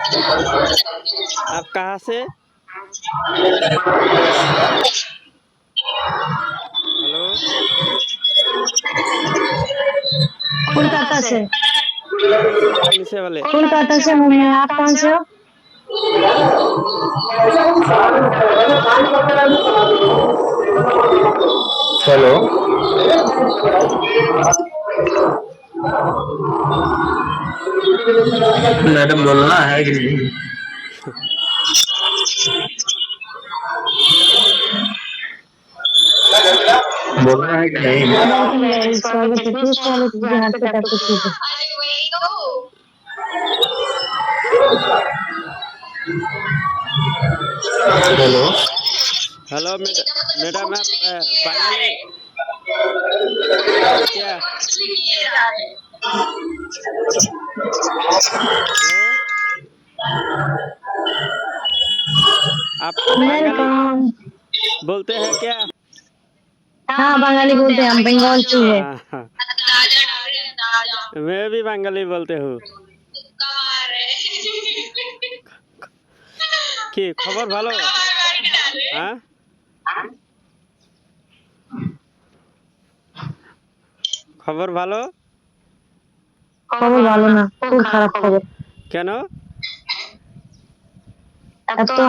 आप कहाँ से? हेलो। कोलकाता से। नीचे वाले। कोलकाता से हूँ मैं, आप कौन से हो? हेलो। मैडम बोलना है कि नहीं? बोलना है कि नहीं? वेलकम गाइस, स्वागत है, प्लीज फॉलो कीजिए हाथ पे टैप कीजिए। हेलो। हेलो मैडम, आप बंगाली क्या? हेलो। आप बंगाली वेलकम। बोलते हैं क्या? हाँ, बंगाली बोलते हैं हम, बंगाल से है। हाँ, मैं भी बंगाली बोलते हूँ। কি খবর ভালো? হ্যাঁ, খবর ভালো? খবর ভালো না, খুব খারাপ খবর। কেন?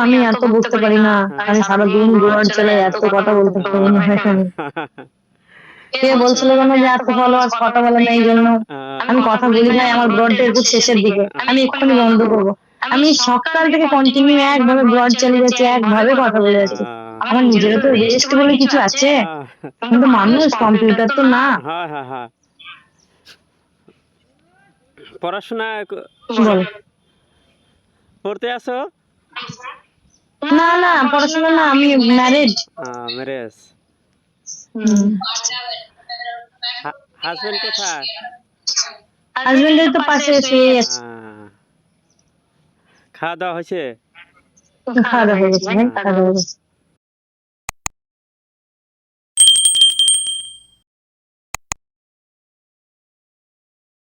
আমি এত বুঝতে পারি না, আমি সারাদিন গোয়ার চালাই, এত কথা বলতে পারি না। কে বলছিল যেন যে এত ফলোয়ার্স কথা বলে না, এই জন্য আমি কথা বলি ভাই। আমার ব্রডটা খুব শেষের দিকে, আমি এক্ষুনি বন্ধ করবো। আমি সকাল থেকে কন্টিনিউ একভাবে ব্রড চালিয়ে যাচ্ছি, একভাবে কথা বলে যাচ্ছি। আমার নিজেরও তো রেস্ট বলে কিছু আছে, কিন্তু মানুষ কম্পিউটার তো না। হ্যাঁ হ্যাঁ হ্যাঁ, পড়াশোনা বল। পড়তে আসো? না না, পড়াশোনা না, আমি ম্যারিড। ম্যারেজ। হাজবেন্ড কোথায়? হাজবেন্ডের তো পাশে শুয়ে আছে। খাওয়া দাওয়া হয়েছে? খাওয়া দাওয়া হয়ে গেছে, খাওয়া দাওয়া হয়ে গেছে।